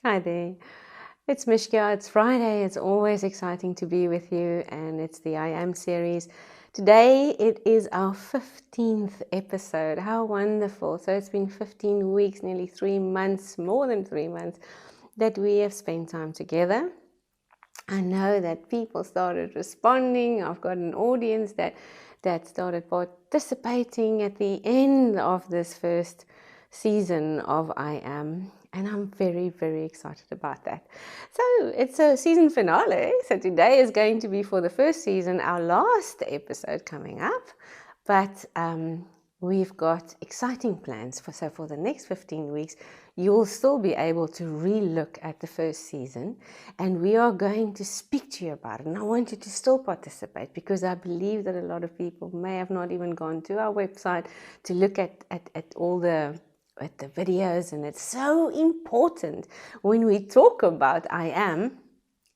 Hi there. It's Mishka. It's Friday. It's always exciting to be with you, and it's the I Am series. Today it is our 15th episode. How wonderful. So it's been 15 weeks, nearly 3 months, more than 3 months, that we have spent time together. I know that people started responding. I've got an audience that started participating at the end of this first season of I Am. And I'm very, very excited about that. So it's a season finale. So today is going to be, for the first season, our last episode coming up. But we've got exciting plans. For the next 15 weeks, you'll still be able to re-look at the first season. And we are going to speak to you about it. And I want you to still participate, because I believe that a lot of people may have not even gone to our website to look at all the videos. And it's so important when we talk about I Am,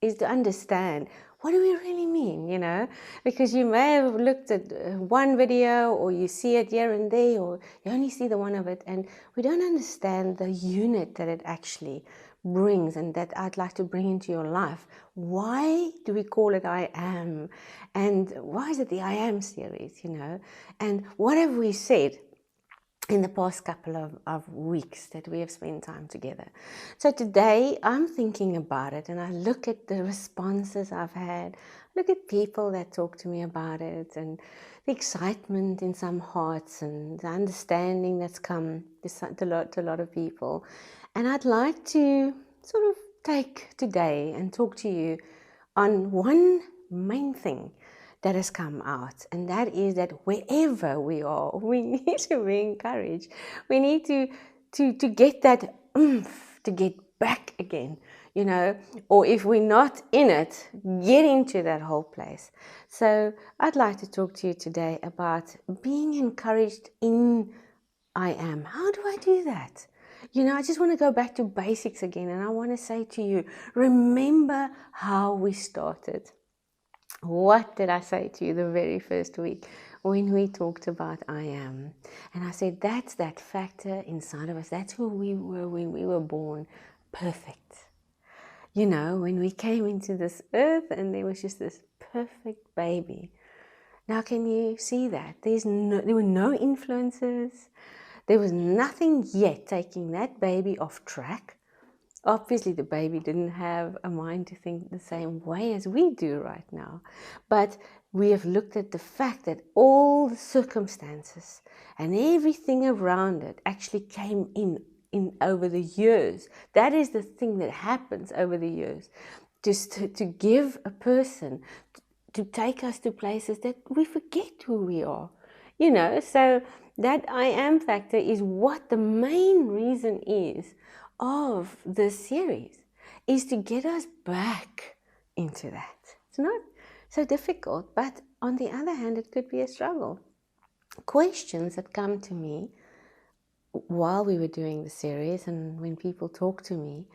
is to understand, what do we really mean, because you may have looked at one video, or you see it here and there, or you only see the one of it, and we don't understand the unit that it actually brings, and that I'd like to bring into your life. Why do we call it I Am? And why is it the I Am series, and what have we said in the past couple of weeks that we have spent time together? So today I'm thinking about it, and I look at the responses I've had, look at people that talk to me about it, and the excitement in some hearts, and the understanding that's come to a lot of people. And I'd like to sort of take today and talk to you on one main thing that has come out, and that is that wherever we are, we need to be encouraged. We need to get that oomph, to get back again, or if we're not in it, get into that whole place. So I'd like to talk to you today about being encouraged in I Am. How do I do that? I just want to go back to basics again, and I want to say to you, remember how we started. What did I say to you the very first week when we talked about I Am? And I said, that's that factor inside of us. That's who we were when we were born, perfect. When we came into this earth, and there was just this perfect baby. Now, can you see that? There were no influences. There was nothing yet taking that baby off track. Obviously, the baby didn't have a mind to think the same way as we do right now. But we have looked at the fact that all the circumstances and everything around it actually came in over the years. That is the thing that happens over the years. Just to give a person, to take us to places that we forget who we are. So that I Am factor is what the main reason is of this series, is to get us back into that. It's not so difficult, but on the other hand, it could be a struggle. Questions that come to me while we were doing the series, and when people talk to me,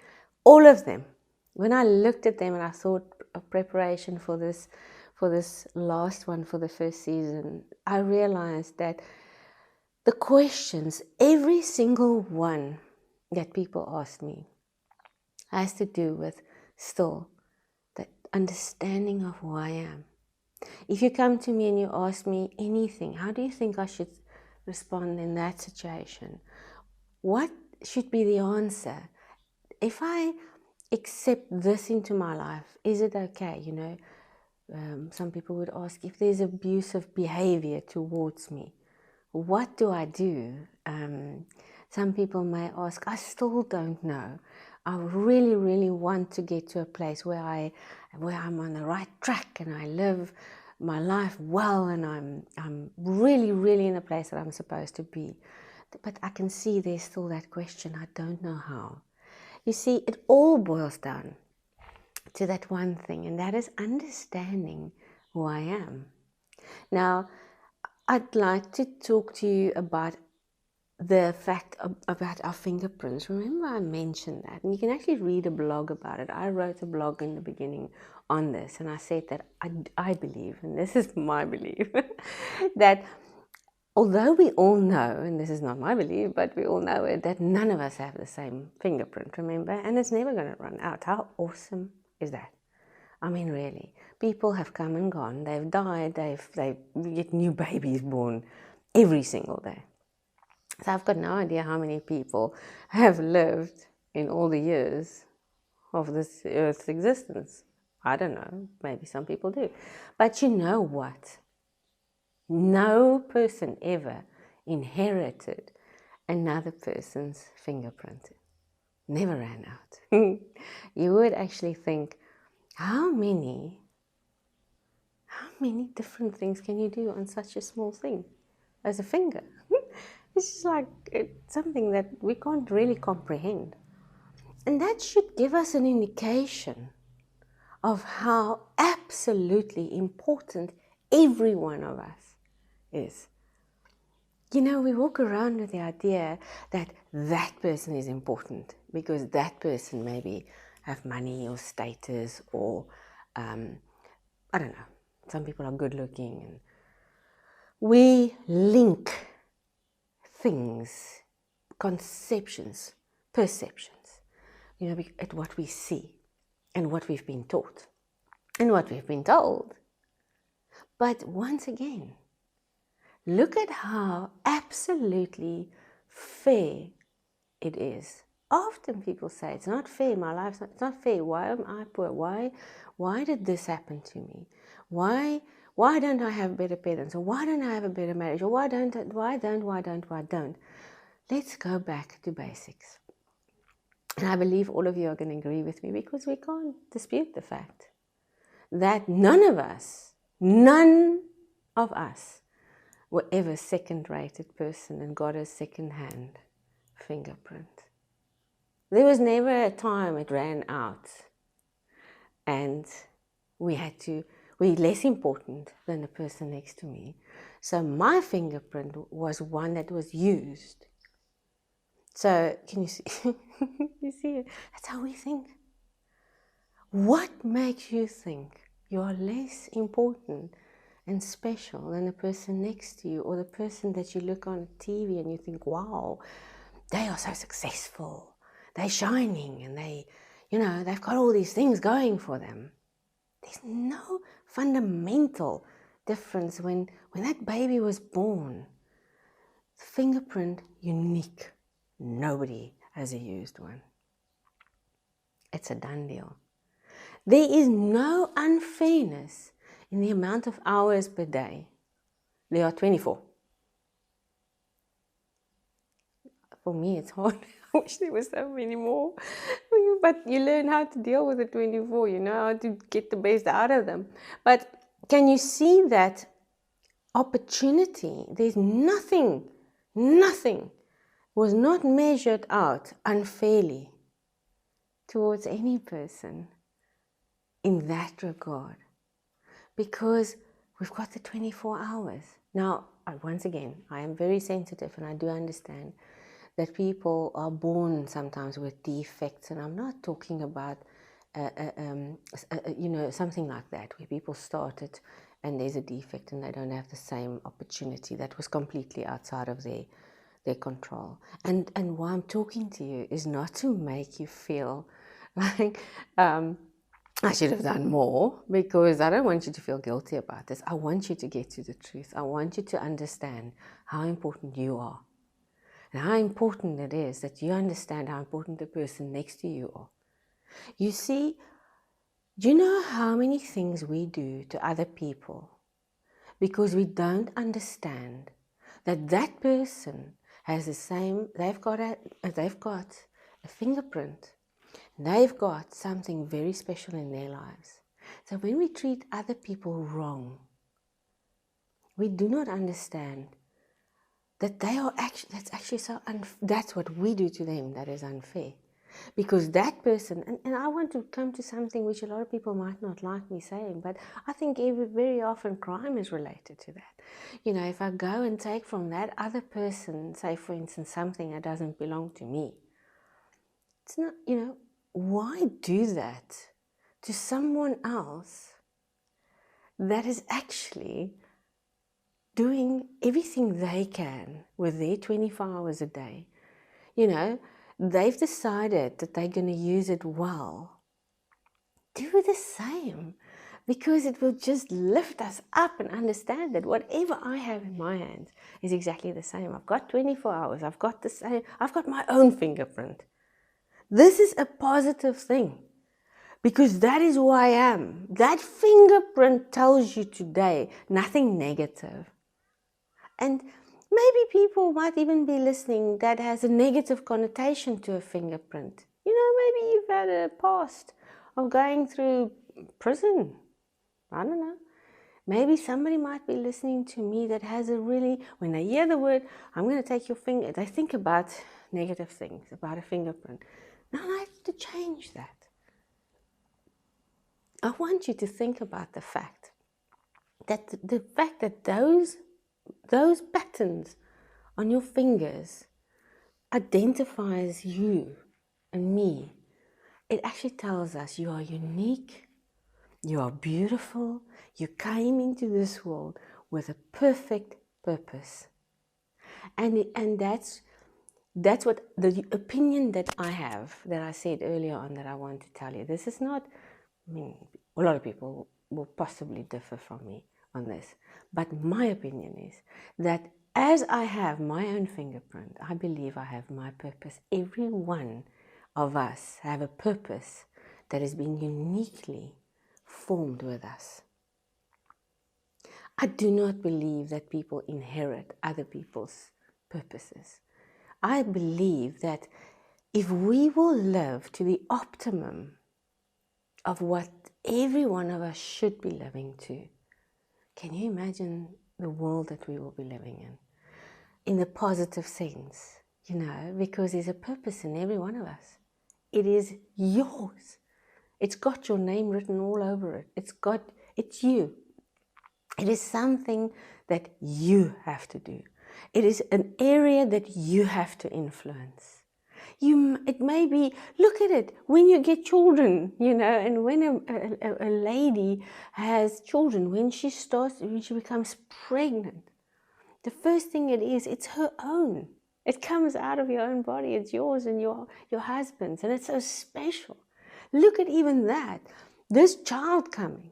all of them, when I looked at them and I thought of preparation for this last one, for the first season, I realized that the questions, every single one that people asked me, has to do with still the understanding of who I am. If you come to me and you ask me anything, how do you think I should respond in that situation? What should be the answer? If I accept this into my life, is it okay? Some people would ask, if there's abusive behavior towards me, what do I do? Some people may ask, I still don't know. I really, really want to get to a place where I'm on the right track, and I live my life well, and I'm really, really in a place that I'm supposed to be. But I can see there's still that question, I don't know how. You see, it all boils down to that one thing, and that is understanding who I am. Now, I'd like to talk to you about the fact about our fingerprints. Remember, I mentioned that, and you can actually read a blog about it. I wrote a blog in the beginning on this, and I said that I believe, and this is my belief, that Although we all know, and this is not my belief, but we all know it, that none of us have the same fingerprint, remember? And it's never going to run out. How awesome is that? I mean, really, people have come and gone. They've died. They get new babies born every single day. So I've got no idea how many people have lived in all the years of this Earth's existence. I don't know. Maybe some people do. But you know what? No person ever inherited another person's fingerprint. Never ran out. You would actually think, how many different things can you do on such a small thing as a finger? It's just like it's something that we can't really comprehend. And that should give us an indication of how absolutely important every one of us is. You know, we walk around with the idea that that person is important because that person maybe have money or status or, I don't know, some people are good looking. And we link things, conceptions, perceptions, you know, at what we see and what we've been taught and what we've been told. But once again, look at how absolutely fair it is. Often people say, it's not fair, my life's not, it's not fair. Why am I poor? Why did this happen to me? Why don't I have better parents? Or why don't I have a better marriage? Or why don't? Let's go back to basics. And I believe all of you are going to agree with me because we can't dispute the fact that none of us were ever second-rated person and got a second-hand fingerprint. There was never a time it ran out and we're less important than the person next to me. So my fingerprint was one that was used. So can you see? You see it? That's how we think. What makes you think you are less important and special than the person next to you or the person that you look on TV and you think, wow, they are so successful, they're shining and they've got all these things going for them. There's no fundamental difference when that baby was born. The fingerprint, unique. Nobody has a used one. It's a done deal. There is no unfairness in the amount of hours per day. There are 24. For me, it's hard. I wish there was so many more. But you learn how to deal with the 24. You know how to get the best out of them. But can you see that opportunity? There's nothing was not measured out unfairly towards any person in that regard. Because we've got the 24 hours. Now, once again, I am very sensitive and I do understand that people are born sometimes with defects, and I'm not talking about, something like that, where people started and there's a defect and they don't have the same opportunity. That was completely outside of their control. And why I'm talking to you is not to make you feel like I should have done more, because I don't want you to feel guilty about this. I want you to get to the truth. I want you to understand how important you are. And how important it is that you understand how important the person next to you are. You see, do you know how many things we do to other people because we don't understand that that person has the same, they've got a fingerprint. They've got something very special in their lives. So when we treat other people wrong, we do not understand that that's actually that's what we do to them that is unfair. Because that person, and I want to come to something which a lot of people might not like me saying, but I think very often crime is related to that. You know, if I go and take from that other person, say for instance, something that doesn't belong to me, it's not, why do that to someone else that is actually doing everything they can with their 24 hours a day. You know, they've decided that they're going to use it well. Do the same, because it will just lift us up and understand that whatever I have in my hands is exactly the same. I've got 24 hours. I've got the same. I've got my own fingerprint. This is a positive thing, because that is who I am. That fingerprint tells you today nothing negative. And maybe people might even be listening that has a negative connotation to a fingerprint. You know, maybe you've had a past of going through prison. I don't know. Maybe somebody might be listening to me that has a really, when they hear the word, I'm going to take your finger, they think about negative things, about a fingerprint. Now I have to change that. I want you to think about the fact that those patterns on your fingers identifies you and me. It actually tells us you are unique, you are beautiful, you came into this world with a perfect purpose. And that's what the opinion that I have, that I said earlier on, that I want to tell you. This is not, I mean, a lot of people will possibly differ from me on this, but my opinion is that as I have my own fingerprint, I believe I have my purpose. Every one of us have a purpose that has been uniquely formed with us. I do not believe that people inherit other people's purposes. I believe that if we will live to the optimum of what every one of us should be living to, can you imagine the world that we will be living in the positive sense, you know, because there's a purpose in every one of us. It is yours. It's got your name written all over it. It's you. It is something that you have to do. It is an area that you have to influence. It may be, look at it, when you get children, you know, and when a lady has children, when she becomes pregnant, the first thing it's her own. It comes out of your own body. It's yours and your husband's, and it's so special. Look at even that. This child coming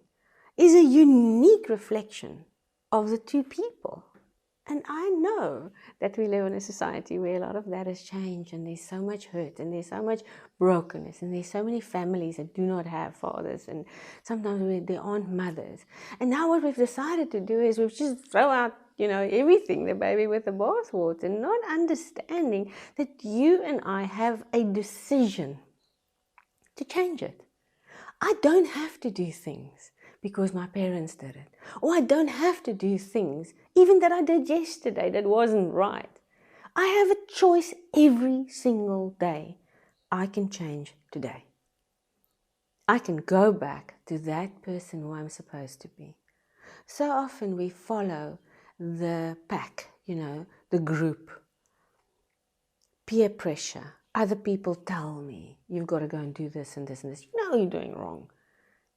is a unique reflection of the two people. And I know that we live in a society where a lot of that has changed, and there's so much hurt, and there's so much brokenness, and there's so many families that do not have fathers, and sometimes there aren't mothers. And now what we've decided to do is we've just throw out, you know, everything, the baby with the bathwater, not understanding that you and I have a decision to change it. I don't have to do things because my parents did it. Or I don't have to do things, even that I did yesterday, that wasn't right. I have a choice every single day. I can change today. I can go back to that person who I'm supposed to be. So often we follow the pack, you know, the group. Peer pressure. Other people tell me, you've got to go and do this and this and this. You know you're doing wrong.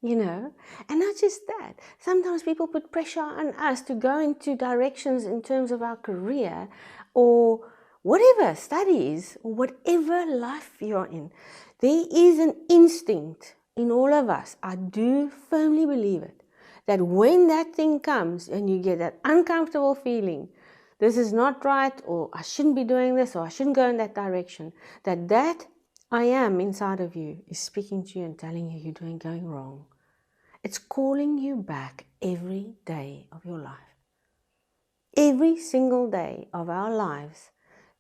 You know, and not just that. Sometimes people put pressure on us to go into directions in terms of our career or whatever, studies, or whatever life you're in. There is an instinct in all of us, I do firmly believe it, that when that thing comes and you get that uncomfortable feeling, this is not right, or I shouldn't be doing this, or I shouldn't go in that direction, that I am inside of you is speaking to you and telling you you're going wrong. It's calling you back every day of your life. Every single day of our lives,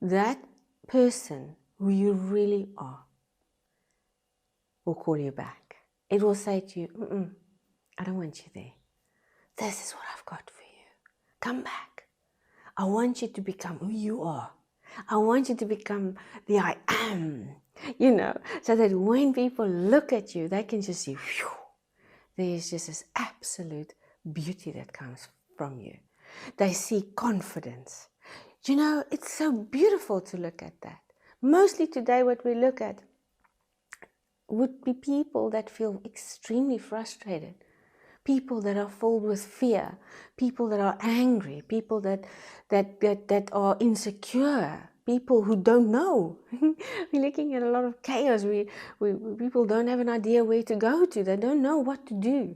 that person who you really are will call you back. It will say to you, I don't want you there. This is what I've got for you. Come back. I want you to become who you are. I want you to become the I am, you know, so that when people look at you, they can just see, phew, there's just this absolute beauty that comes from you. They see confidence. You know, it's so beautiful to look at that. Mostly today what we look at would be people that feel extremely frustrated people that are filled with fear, people that are angry, people that are insecure, people who don't know. We're looking at a lot of chaos. People don't have an idea where to go to. They don't know what to do,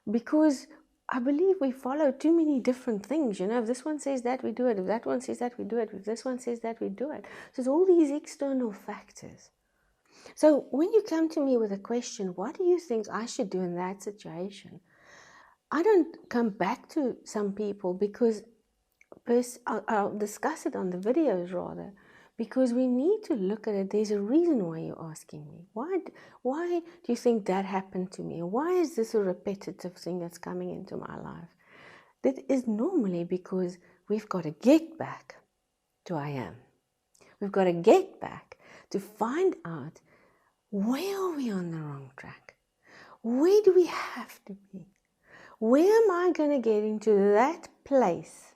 because I believe we follow too many different things. If this one says that, we do it. If that one says that, we do it. If this one says that, we do it. So it's all these external factors. So when you come to me with a question, what do you think I should do in that situation? I don't come back to some people because I'll discuss it on the videos rather, because we need to look at it. There's a reason why you're asking me. Why do you think that happened to me? Why is this a repetitive thing that's coming into my life? That is normally because we've got to get back to I am. We've got to get back to find out, where are we on the wrong track? Where do we have to be? Where am I going to get into that place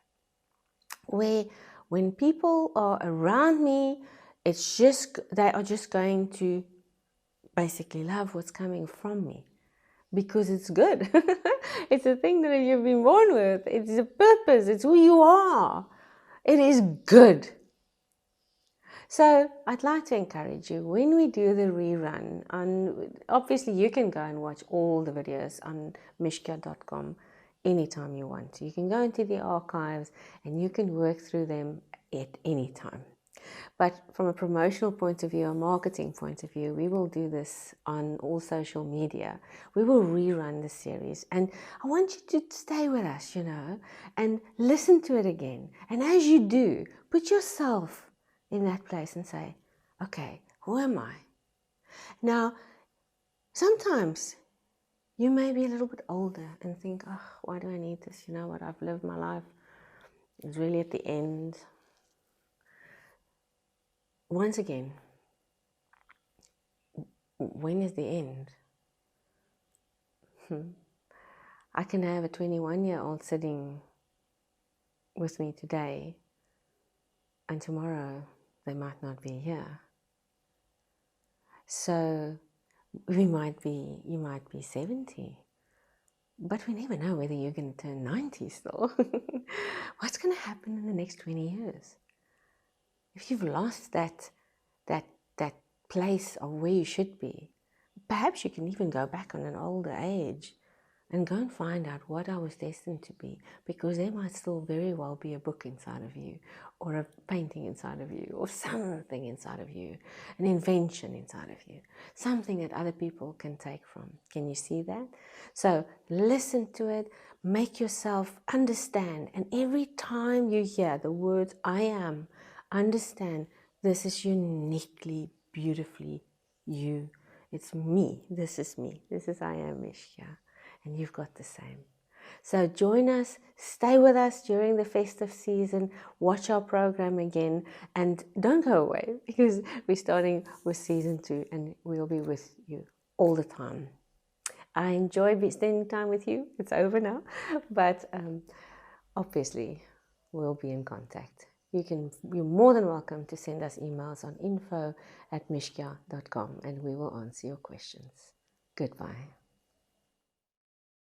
where when people are around me, they are just going to basically love what's coming from me because it's good. It's a thing that you've been born with. It's a purpose. It's who you are. It is good. So I'd like to encourage you, when we do the rerun, obviously you can go and watch all the videos on mishka.com anytime you want. You can go into the archives and you can work through them at any time. But from a promotional point of view, a marketing point of view, we will do this on all social media. We will rerun the series. And I want you to stay with us, and listen to it again. And as you do, put yourself in that place and say, okay, who am I? Now, sometimes you may be a little bit older and think, oh, why do I need this? You know what? I've lived my life. It's really at the end. Once again, when is the end? I can have a 21-year-old sitting with me today, and tomorrow they might not be here. So you might be 70, but we never know whether you're going to turn 90 still. What's going to happen in the next 20 years? If you've lost that place of where you should be, perhaps you can even go back on an older age and go and find out what I was destined to be, because there might still very well be a book inside of you, or a painting inside of you, or something inside of you, an invention inside of you, something that other people can take from. Can you see that? So listen to it, make yourself understand, and every time you hear the words I am, understand this is uniquely, beautifully you. It's me. This is me. This is I am Mishka. And you've got the same. So join us, stay with us during the festive season, watch our program again, and don't go away, because we're starting with season 2 and we'll be with you all the time. I enjoy spending time with you. It's over now, but obviously we'll be in contact. You're more than welcome to send us emails on info@mishka.com and we will answer your questions. Goodbye.